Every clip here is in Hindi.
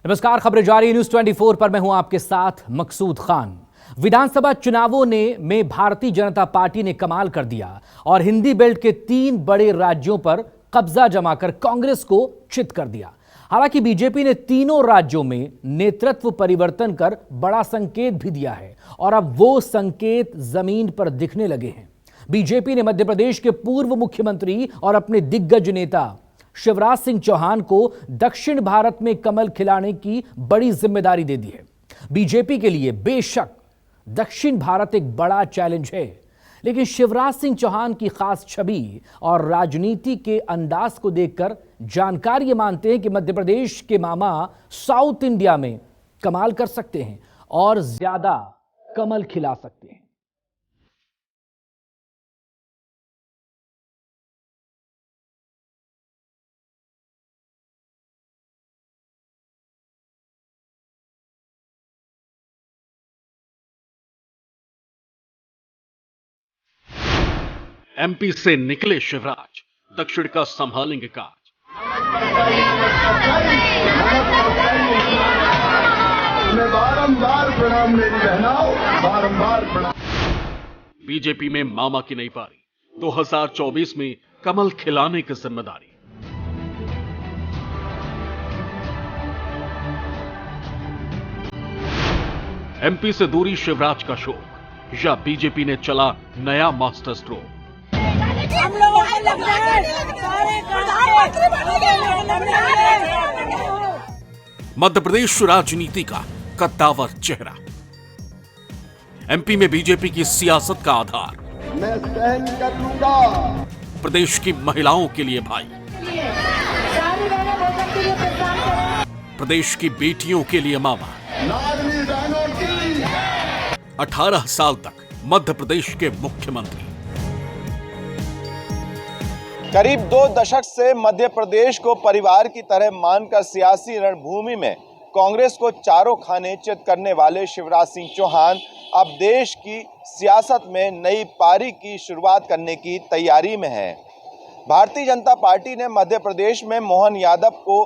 नमस्कार, खबरें जारी न्यूज 24 पर मैं हूं आपके साथ मकसूद खान। विधानसभा चुनावों में भारतीय जनता पार्टी ने कमाल कर दिया और हिंदी बेल्ट के 3 बड़े राज्यों पर कब्जा जमाकर कांग्रेस को चित कर दिया। हालांकि बीजेपी ने तीनों राज्यों में नेतृत्व परिवर्तन कर बड़ा संकेत भी दिया है और अब वो संकेत जमीन पर दिखने लगे हैं। बीजेपी ने मध्य प्रदेश के पूर्व मुख्यमंत्री और अपने दिग्गज नेता शिवराज सिंह चौहान को दक्षिण भारत में कमल खिलाने की बड़ी जिम्मेदारी दे दी है। बीजेपी के लिए बेशक दक्षिण भारत एक बड़ा चैलेंज है, लेकिन शिवराज सिंह चौहान की खास छवि और राजनीति के अंदाज को देखकर जानकार ये मानते हैं कि मध्य प्रदेश के मामा साउथ इंडिया में कमाल कर सकते हैं और ज्यादा कमल खिला सकते हैं। एमपी से निकले शिवराज, दक्षिण का संभालेंगे काज। बारंबार प्रणाम मेरी बहनाओं, बारंबार प्रणाम। बीजेपी में मामा की नई पारी, 2024 में कमल खिलाने की जिम्मेदारी। एमपी से दूरी शिवराज का शोक या बीजेपी ने चला नया मास्टर स्ट्रोक। हम लोगों को लग रहा है मध्य प्रदेश राजनीति का कद्दावर चेहरा। एमपी में बीजेपी की सियासत का आधार, मैं सहन कर लूंगा। प्रदेश की महिलाओं के लिए भाई, प्रदेश की बेटियों के लिए मामा। नागरी बहनों की 18 साल तक मध्य प्रदेश के मुख्यमंत्री। करीब 2 दशक से मध्य प्रदेश को परिवार की तरह मानकर सियासी रणभूमि में कांग्रेस को चारों खाने चित करने वाले शिवराज सिंह चौहान अब देश की सियासत में नई पारी की शुरुआत करने की तैयारी में है। भारतीय जनता पार्टी ने मध्य प्रदेश में मोहन यादव को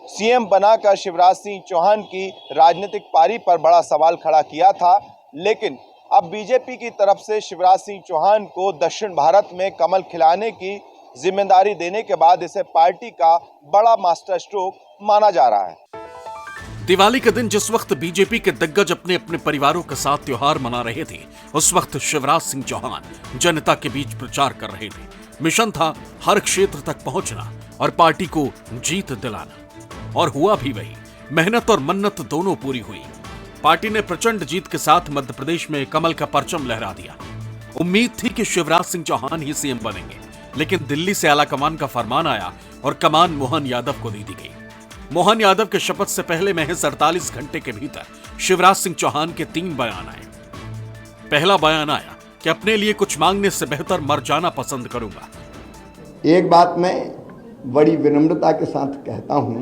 सीएम बनाकर शिवराज सिंह चौहान की राजनीतिक पारी पर बड़ा सवाल खड़ा किया था, लेकिन अब बीजेपी की तरफ से शिवराज सिंह चौहान को दक्षिण भारत में कमल खिलाने की जिम्मेदारी देने के बाद इसे पार्टी का बड़ा मास्टर स्ट्रोक माना जा रहा है। दिवाली के दिन जिस वक्त बीजेपी के दिग्गज अपने अपने परिवारों के साथ त्योहार मना रहे थे, उस वक्त शिवराज सिंह चौहान जनता के बीच प्रचार कर रहे थे। मिशन था हर क्षेत्र तक पहुंचना और पार्टी को जीत दिलाना, और हुआ भी वही। मेहनत और मन्नत दोनों पूरी हुई। पार्टी ने प्रचंड जीत के साथ मध्य प्रदेश में कमल का परचम लहरा दिया। उम्मीद थी कि शिवराज सिंह चौहान ही सीएम बनेंगे, लेकिन दिल्ली से आलाकमान का फरमान आया और कमान मोहन यादव को दे दी गई। मोहन यादव के शपथ से पहले महज 48 घंटे के भीतर शिवराज सिंह चौहान के 3 बयान आए। पहला बयान आया कि अपने लिए कुछ मांगने से बेहतर मर जाना पसंद करूंगा। एक बात मैं बड़ी विनम्रता के साथ कहता हूं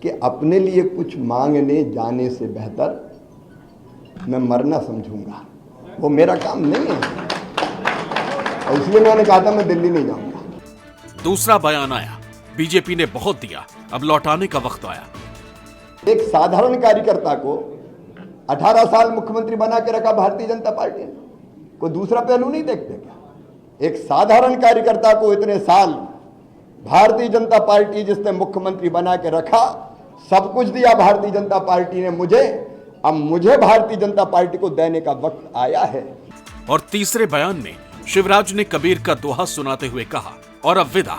कि अपने लिए कुछ मांगने जाने से बेहतर मैं मरना समझूंगा। वो मेरा काम नहीं है और इसलिए मैंने कहा था मैं दिल्ली नहीं जाऊंगा। दूसरा बयान आया, बीजेपी ने बहुत दिया, अब लौटाने का वक्त आया। एक साधारण कार्यकर्ता को 18 साल मुख्यमंत्री बना के रखा भारतीय जनता पार्टी ने, कोई दूसरा पहलू नहीं देखते क्या? एक साधारण कार्यकर्ता को इतने साल भारतीय जनता पार्टी जिसने मुख्यमंत्री बना के रखा, सब कुछ दिया भारतीय जनता पार्टी ने मुझे, अब मुझे भारतीय जनता पार्टी को देने का वक्त आया है। और तीसरे बयान में शिवराज ने कबीर का दोहा सुनाते हुए कहा, और अब विदा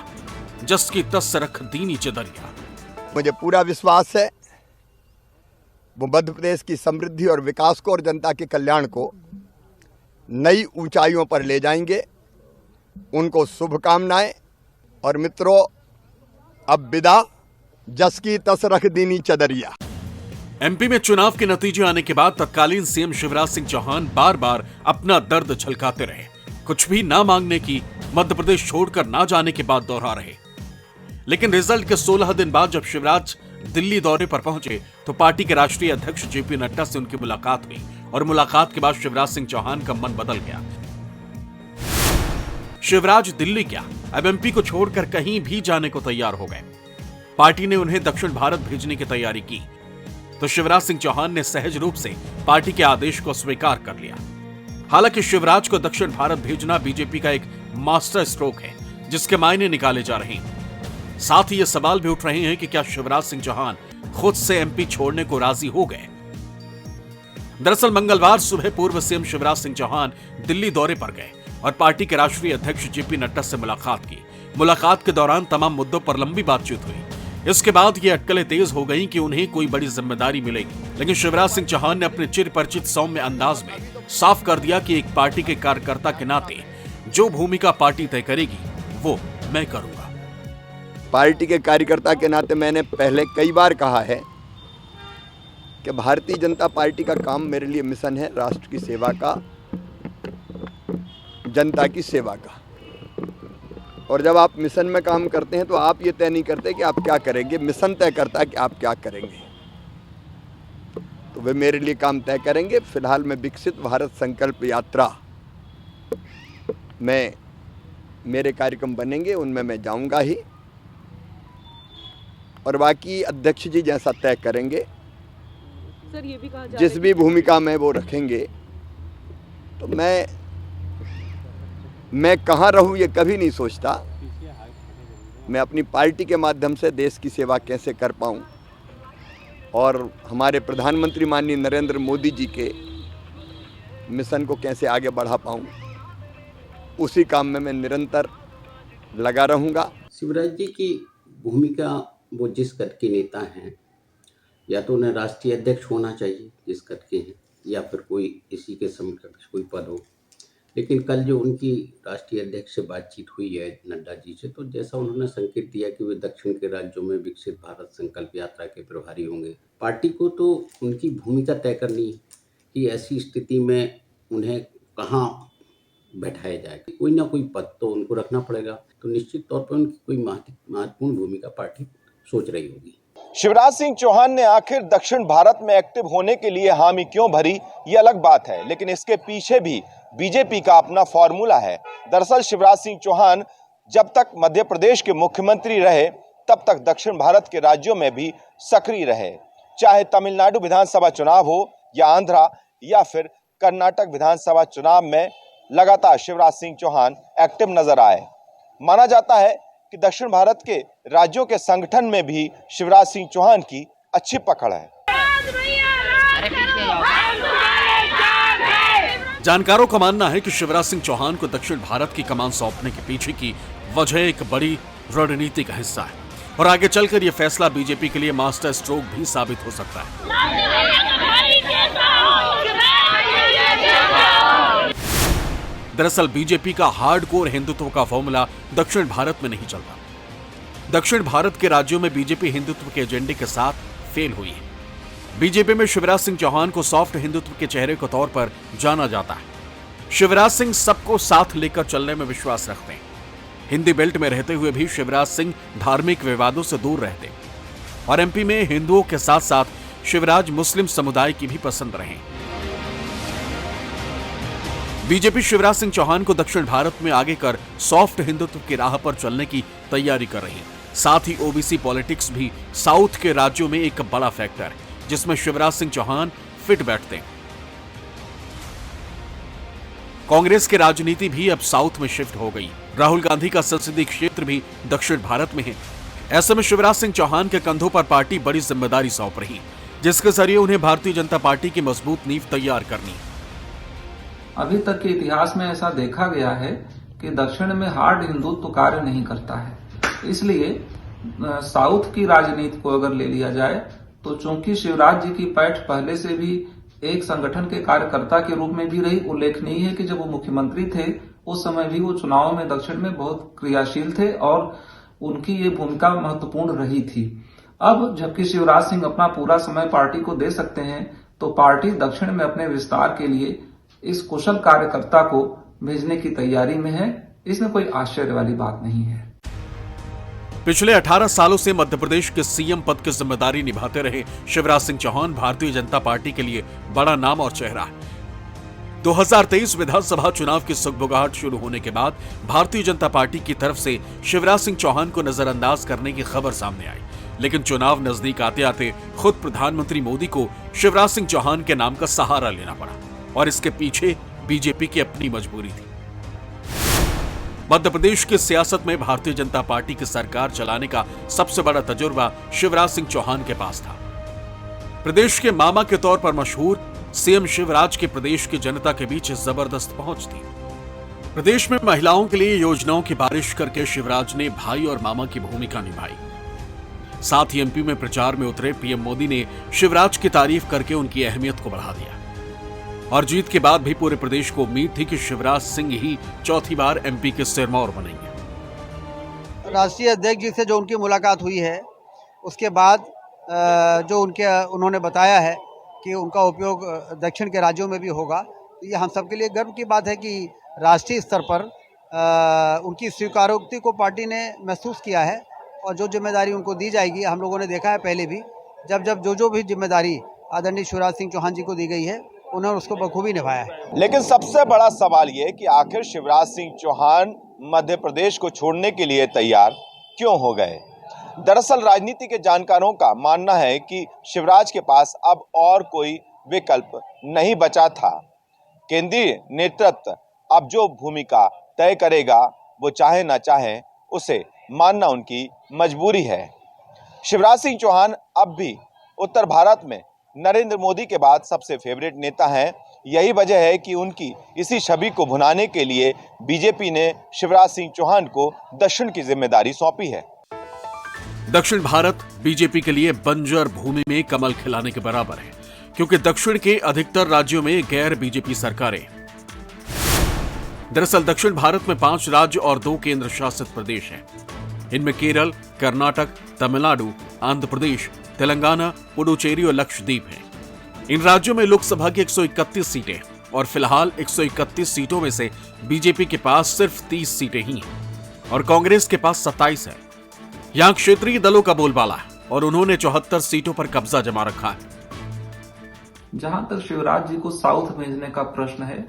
जस की तस रख दीनी चदरिया। मुझे पूरा विश्वास है वो मध्य प्रदेश की समृद्धि और विकास को और जनता के कल्याण को नई ऊंचाइयों पर ले जाएंगे। उनको शुभकामनाएं। और मित्रों, अब विदा जस की तस रख दीनी चदरिया। एमपी में चुनाव के नतीजे आने के बाद तत्कालीन सीएम शिवराज सिंह चौहान बार बार अपना दर्द झलकाते रहे। कुछ भी ना मांगने की, मध्य प्रदेश छोड़कर ना जाने की बात दोहरा रहे। लेकिन रिजल्ट के 16 दिन बाद जब शिवराज दिल्ली दौरे पर पहुंचे तो पार्टी के राष्ट्रीय अध्यक्ष जेपी नड्डा से उनकी मुलाकात हुई और मुलाकात के बाद शिवराज सिंह चौहान का मन बदल गया। शिवराज दिल्ली क्या, अब एमपी को छोड़कर कहीं भी जाने को तैयार हो गए। पार्टी ने उन्हें दक्षिण भारत भेजने की तैयारी की तो शिवराज सिंह चौहान ने सहज रूप से पार्टी के आदेश को स्वीकार कर लिया। हालांकि शिवराज को दक्षिण भारत भेजना बीजेपी का एक मास्टर स्ट्रोक है जिसके मायने निकाले जा रहे हैं। साथ ही ये सवाल भी उठ रहे हैं कि क्या शिवराज सिंह चौहान खुद से एमपी छोड़ने को राजी हो गए। दरअसल मंगलवार सुबह पूर्व सीएम शिवराज सिंह चौहान दिल्ली दौरे पर गए और पार्टी के राष्ट्रीय अध्यक्ष जेपी नड्डा से मुलाकात की। मुलाकात के दौरान तमाम मुद्दों पर लंबी बातचीत हुई। इसके बाद ये अटकलें तेज हो गईं कि उन्हें कोई बड़ी जिम्मेदारी मिलेगी, लेकिन शिवराज सिंह चौहान ने अपने चिरपरिचित सौम्य अंदाज में साफ कर दिया कि एक पार्टी के कार्यकर्ता के नाते जो भूमिका पार्टी तय करेगी वो मैं करूंगा। पार्टी के कार्यकर्ता के नाते मैंने पहले कई बार कहा है कि भारतीय जनता पार्टी का काम मेरे लिए मिशन है राष्ट्र की सेवा का, जनता की सेवा का। और जब आप मिशन में काम करते हैं तो आप ये तय नहीं करते कि आप क्या करेंगे, मिशन तय करता है कि आप क्या करेंगे। तो वे मेरे लिए काम तय करेंगे। फिलहाल मैं विकसित भारत संकल्प यात्रा में मेरे कार्यक्रम बनेंगे, उनमें मैं जाऊंगा ही, और बाकी अध्यक्ष जी जैसा तय करेंगे, सर ये भी कहा जा जिस भी भूमिका में वो रखेंगे। तो मैं कहाँ रहूँ ये कभी नहीं सोचता। मैं अपनी पार्टी के माध्यम से देश की सेवा कैसे कर पाऊँ और हमारे प्रधानमंत्री माननीय नरेंद्र मोदी जी के मिशन को कैसे आगे बढ़ा पाऊँ, उसी काम में मैं निरंतर लगा रहूँगा। शिवराज जी की भूमिका, वो जिस कद के नेता हैं, या तो उन्हें राष्ट्रीय अध्यक्ष होना चाहिए जिस कद के हैं, या फिर कोई इसी के समकक्ष कोई पद हो। लेकिन कल जो उनकी राष्ट्रीय अध्यक्ष से बातचीत हुई है नड्डा जी से, तो जैसा उन्होंने संकेत दिया कि वे दक्षिण के राज्यों में विकसित भारत संकल्प यात्रा के प्रभारी होंगे। पार्टी को तो उनकी भूमिका तय करनी है कि ऐसी स्थिति में उन्हें कहाँ बैठाया जाए। कोई ना कोई पद तो उनको रखना पड़ेगा, तो निश्चित तौर पर उनकी कोई महत्वपूर्ण भूमिका पार्टी सोच रही होगी। शिवराज सिंह चौहान ने आखिर दक्षिण भारत में एक्टिव होने के लिए हामी क्यों भरी, ये अलग बात है, लेकिन इसके पीछे भी बीजेपी का अपना फॉर्मूला है। दरअसल शिवराज सिंह चौहान जब तक मध्य प्रदेश के मुख्यमंत्री रहे तब तक दक्षिण भारत के राज्यों में भी सक्रिय रहे, चाहे तमिलनाडु विधानसभा चुनाव हो या आंध्रा या फिर कर्नाटक विधानसभा चुनाव में लगातार शिवराज सिंह चौहान एक्टिव नजर आए। माना जाता है कि दक्षिण भारत के राज्यों के संगठन में भी शिवराज सिंह चौहान की अच्छी पकड़ है। जानकारों का मानना है कि शिवराज सिंह चौहान को दक्षिण भारत की कमान सौंपने के पीछे की वजह एक बड़ी रणनीति का हिस्सा है और आगे चलकर यह फैसला बीजेपी के लिए मास्टर स्ट्रोक भी साबित हो सकता है। दरअसल बीजेपी का हार्डकोर हिंदुत्व का फॉर्मूला दक्षिण भारत में नहीं चलता। दक्षिण भारत के राज्यों में बीजेपी हिंदुत्व के एजेंडे के साथ फेल हुई है। बीजेपी में शिवराज सिंह चौहान को सॉफ्ट हिंदुत्व के चेहरे के तौर पर जाना जाता है। शिवराज सिंह सबको साथ लेकर चलने में विश्वास रखते हैं। हिंदी बेल्ट में रहते हुए भी शिवराज सिंह धार्मिक विवादों से दूर रहते और एमपी में हिंदुओं के साथ साथ शिवराज मुस्लिम समुदाय की भी पसंद रहे। बीजेपी शिवराज सिंह चौहान को दक्षिण भारत में आगे कर सॉफ्ट हिंदुत्व की राह पर चलने की तैयारी कर रही है। साथ ही ओबीसी पॉलिटिक्स भी साउथ के राज्यों में एक बड़ा फैक्टर है जिसमें शिवराज सिंह चौहान फिट बैठते हैं। कांग्रेस की राजनीति भी अब साउथ में शिफ्ट हो गई। राहुल गांधी का संसदीय क्षेत्र भी दक्षिण भारत में है। ऐसे में शिवराज सिंह चौहान के कंधों पर पार्टी बड़ी जिम्मेदारी सौंप रही, जिसके जरिए उन्हें भारतीय जनता पार्टी की मजबूत नींव तैयार करनी। अभी तक के इतिहास में ऐसा देखा गया है कि दक्षिण में हार्ड हिंदुत्व कार्य नहीं करता है। इसलिए साउथ की राजनीति को अगर ले लिया जाए तो चूंकि शिवराज जी की पैठ पहले से भी एक संगठन के कार्यकर्ता के रूप में भी रही, उल्लेखनीय है कि जब वो मुख्यमंत्री थे उस समय भी वो चुनाव में दक्षिण में बहुत क्रियाशील थे और उनकी ये भूमिका महत्वपूर्ण रही थी। अब जबकि शिवराज सिंह अपना पूरा समय पार्टी को दे सकते हैं तो पार्टी दक्षिण में अपने विस्तार के लिए इस कुशल कार्यकर्ता को भेजने की तैयारी में है। इसमें कोई आश्चर्य वाली बात नहीं है। पिछले 18 सालों से मध्य प्रदेश के सीएम पद की जिम्मेदारी निभाते रहे शिवराज सिंह चौहान भारतीय जनता पार्टी के लिए बड़ा नाम और चेहरा है। 2023 विधानसभा चुनाव की सुगबुगाहट शुरू होने के बाद भारतीय जनता पार्टी की तरफ से शिवराज सिंह चौहान को नजरअंदाज करने की खबर सामने आई। लेकिन चुनाव नजदीक आते आते खुद प्रधानमंत्री मोदी को शिवराज सिंह चौहान के नाम का सहारा लेना पड़ा और इसके पीछे बीजेपी की अपनी मजबूरी थी। मध्य प्रदेश की सियासत में भारतीय जनता पार्टी की सरकार चलाने का सबसे बड़ा तजुर्बा शिवराज सिंह चौहान के पास था। प्रदेश के मामा के तौर पर मशहूर सीएम शिवराज की प्रदेश की जनता के बीच जबरदस्त पहुंच थी। प्रदेश में महिलाओं के लिए योजनाओं की बारिश करके शिवराज ने भाई और मामा की भूमिका निभाई। साथ ही एमपी में प्रचार में उतरे पीएम मोदी ने शिवराज की तारीफ करके उनकी अहमियत को बढ़ा दिया और जीत के बाद भी पूरे प्रदेश को उम्मीद थी कि शिवराज सिंह ही चौथी बार एमपी के सिरमौर बनेंगे। राष्ट्रीय अध्यक्ष जी से जो उनकी मुलाकात हुई है उसके बाद जो उन्होंने बताया है कि उनका उपयोग दक्षिण के राज्यों में भी होगा, तो ये हम सबके लिए गर्व की बात है कि राष्ट्रीय स्तर पर उनकी स्वीकारोक्ति को पार्टी ने महसूस किया है और जो जिम्मेदारी उनको दी जाएगी, हम लोगों ने देखा है पहले भी जब जो भी जिम्मेदारी आदरणीय शिवराज सिंह चौहान जी को दी गई है उन्होंने उसको बखूबी निभाया है। लेकिन सबसे बड़ा सवाल ये कि आखिर शिवराज सिंह चौहान मध्य प्रदेश को छोड़ने के लिए तैयार क्यों हो गए। दरअसल राजनीति के जानकारों का मानना है कि शिवराज के पास अब और कोई विकल्प नहीं बचा था। केंद्रीय नेतृत्व अब जो भूमिका तय करेगा वो चाहे ना चाहे उसे मानना उनकी मजबूरी है। शिवराज सिंह चौहान अब भी उत्तर भारत में नरेंद्र मोदी के बाद सबसे फेवरेट नेता हैं। यही वजह है कि उनकी इसी छवि को भुनाने के लिए बीजेपी ने शिवराज सिंह चौहान को दक्षिण की जिम्मेदारी सौंपी है। दक्षिण भारत बीजेपी के लिए बंजर भूमि में कमल खिलाने के बराबर है, क्योंकि दक्षिण के अधिकतर राज्यों में गैर बीजेपी सरकारें। दरअसल दक्षिण भारत में 5 राज्य और 2 केंद्र शासित प्रदेश हैं। इनमें केरल, कर्नाटक, तमिलनाडु, आंध्र प्रदेश, तेलंगाना, पुडुचेरी और लक्षद्वीप हैं। इन राज्यों में लोकसभा की 131 सीटें और फिलहाल 131 सीटों में से बीजेपी के पास सिर्फ 30 सीटें ही हैं और कांग्रेस के पास 27 है। यहां क्षेत्रीय दलों का बोलबाला है और उन्होंने 74 सीटों पर कब्जा जमा रखा है। जहां तक शिवराज जी को साउथ भेजने का प्रश्न है,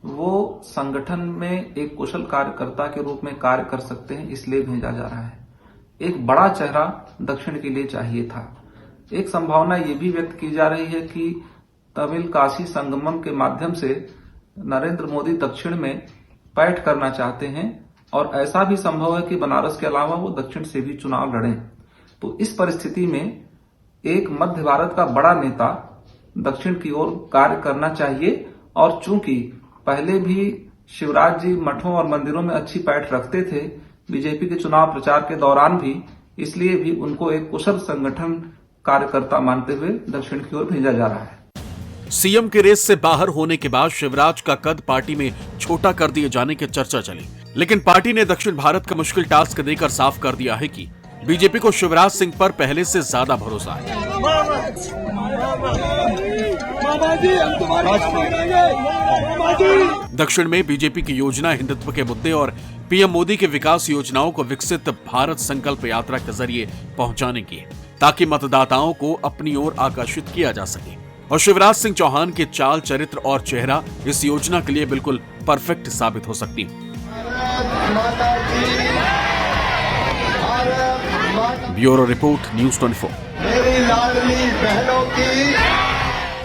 वो संगठन में एक कुशल कार्यकर्ता के रूप में कार्य कर सकते हैं, इसलिए भेजा जा रहा है। एक बड़ा चेहरा दक्षिण के लिए चाहिए था। एक संभावना ये भी व्यक्त की जा रही है कि तमिल काशी संगमम के माध्यम से नरेंद्र मोदी दक्षिण में पैठ करना चाहते हैं और ऐसा भी संभव है कि बनारस के अलावा वो दक्षिण से भी चुनाव लड़ें। तो इस परिस्थिति में एक मध्य भारत का बड़ा नेता दक्षिण की ओर कार्य करना चाहिए और चूंकि पहले भी शिवराज जी मठों और मंदिरों में अच्छी पैठ रखते थे बीजेपी के चुनाव प्रचार के दौरान भी, इसलिए भी उनको एक कुशल संगठन कार्यकर्ता मानते हुए दक्षिण की ओर भेजा जा रहा है। सीएम के रेस से बाहर होने के बाद शिवराज का कद पार्टी में छोटा कर दिए जाने की चर्चा चली, लेकिन पार्टी ने दक्षिण भारत का मुश्किल टास्क देकर साफ कर दिया है कि बीजेपी को शिवराज सिंह पर पहले से ज्यादा भरोसा है। दक्षिण में बीजेपी की योजना हिंदुत्व के मुद्दे और पीएम मोदी के विकास योजनाओं को विकसित भारत संकल्प यात्रा के जरिए पहुंचाने की, ताकि मतदाताओं को अपनी ओर आकर्षित किया जा सके। और शिवराज सिंह चौहान के चाल, चरित्र और चेहरा इस योजना के लिए बिल्कुल परफेक्ट साबित हो सकती है। Bureau report, news 24। मेरी लाडली बहनों की